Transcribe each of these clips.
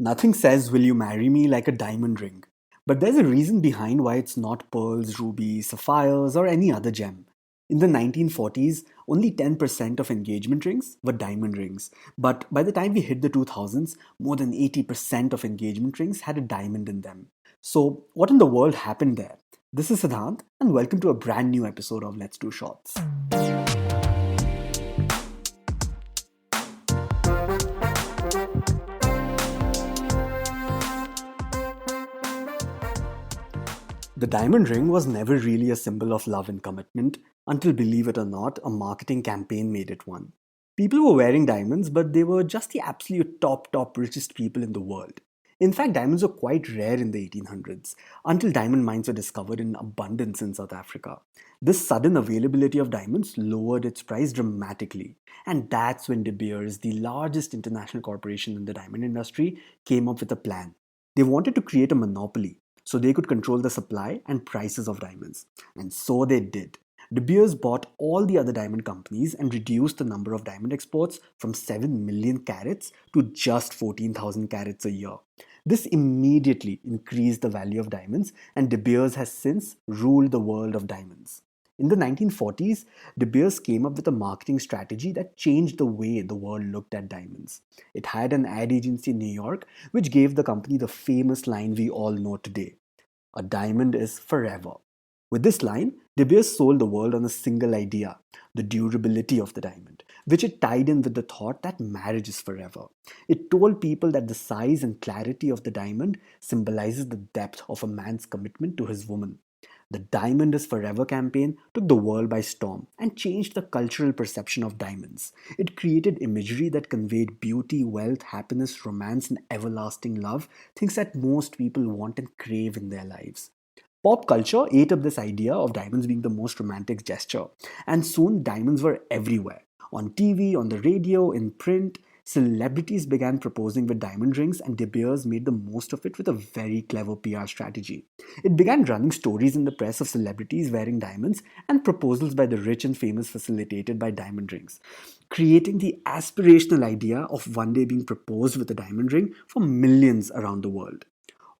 Nothing says, "Will you marry me?" like a diamond ring. But there's a reason behind why it's not pearls, rubies, sapphires, or any other gem. In the 1940s, only 10% of engagement rings were diamond rings. But by the time we hit the 2000s, more than 80% of engagement rings had a diamond in them. So, what in the world happened there? This is Siddhant, and welcome to a brand new episode of Let's Do Shorts. The diamond ring was never really a symbol of love and commitment until, believe it or not, a marketing campaign made it one. People were wearing diamonds, but they were just the absolute top richest people in the world. In fact, diamonds were quite rare in the 1800s until diamond mines were discovered in abundance in South Africa. This sudden availability of diamonds lowered its price dramatically, and that's when De Beers, the largest international corporation in the diamond industry, came up with a plan. They wanted to create a monopoly so they could control the supply and prices of diamonds. And so they did. De Beers bought all the other diamond companies and reduced the number of diamond exports from 7 million carats to just 14,000 carats a year. This immediately increased the value of diamonds, and De Beers has since ruled the world of diamonds. In the 1940s, De Beers came up with a marketing strategy that changed the way the world looked at diamonds. It hired an ad agency in New York, which gave the company the famous line we all know today: "A diamond is forever." With this line, De Beers sold the world on a single idea: the durability of the diamond, which it tied in with the thought that marriage is forever. It told people that the size and clarity of the diamond symbolizes the depth of a man's commitment to his woman. The Diamond is Forever campaign took the world by storm and changed the cultural perception of diamonds. It created imagery that conveyed beauty, wealth, happiness, romance, and everlasting love, things that most people want and crave in their lives. Pop culture ate up this idea of diamonds being the most romantic gesture, and soon diamonds were everywhere. On TV, on the radio, in print, celebrities began proposing with diamond rings, and De Beers made the most of it with a very clever PR strategy. It began running stories in the press of celebrities wearing diamonds and proposals by the rich and famous facilitated by diamond rings, creating the aspirational idea of one day being proposed with a diamond ring for millions around the world.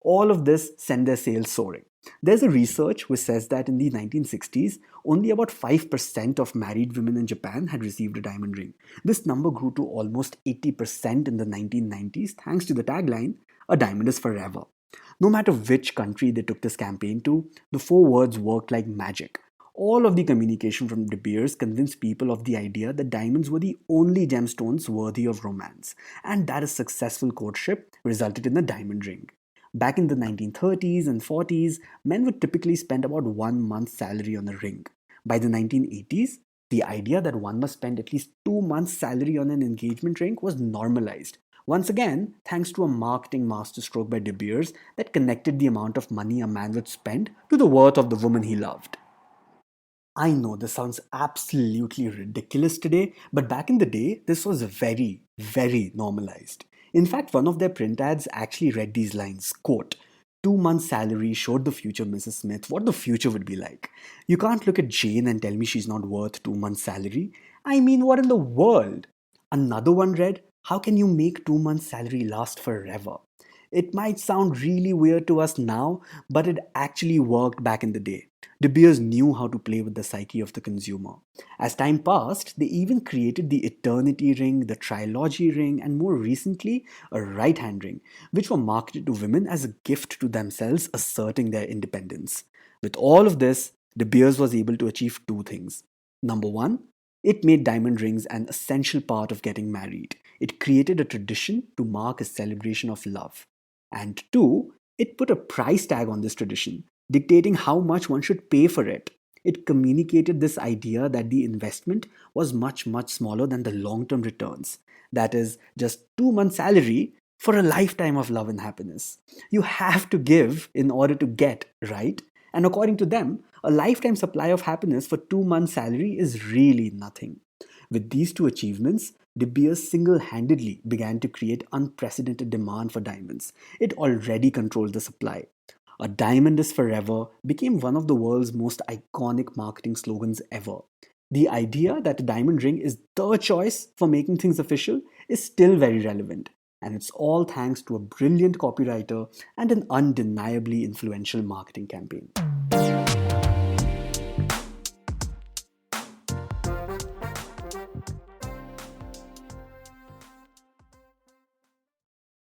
All of this sent their sales soaring. There's a research which says that in the 1960s, only about 5% of married women in Japan had received a diamond ring. This number grew to almost 80% in the 1990s thanks to the tagline, "A diamond is forever." No matter which country they took this campaign to, the four words worked like magic. All of the communication from De Beers convinced people of the idea that diamonds were the only gemstones worthy of romance, and that a successful courtship resulted in a diamond ring. Back in the 1930s and 40s, men would typically spend about 1 month's salary on a ring. By the 1980s, the idea that one must spend at least 2 months' salary on an engagement ring was normalized. Once again, thanks to a marketing masterstroke by De Beers that connected the amount of money a man would spend to the worth of the woman he loved. I know this sounds absolutely ridiculous today, but back in the day, this was very normalized. In fact, one of their print ads actually read these lines, quote, "2 months' salary showed the future Mrs. Smith what the future would be like. You can't look at Jane and tell me she's not worth 2 months' salary. I mean, what in the world?" Another one read, "How can you make 2 months' salary last forever?" It might sound really weird to us now, but it actually worked back in the day. De Beers knew how to play with the psyche of the consumer. As time passed, they even created the Eternity ring, the Trilogy ring, and more recently, a right hand ring, which were marketed to women as a gift to themselves, asserting their independence. With all of this, De Beers was able to achieve two things. Number one, it made diamond rings an essential part of getting married. It created a tradition to mark a celebration of love. And two, it put a price tag on this tradition, dictating how much one should pay for it. It communicated this idea that the investment was much smaller than the long term returns. That is, just 2 months' salary for a lifetime of love and happiness. You have to give in order to get, right? And according to them, a lifetime supply of happiness for 2 months' salary is really nothing. With these two achievements, De Beers single handedly began to create unprecedented demand for diamonds. It already controlled the supply. "A diamond is forever" became one of the world's most iconic marketing slogans ever. The idea that a diamond ring is the choice for making things official is still very relevant. And it's all thanks to a brilliant copywriter and an undeniably influential marketing campaign.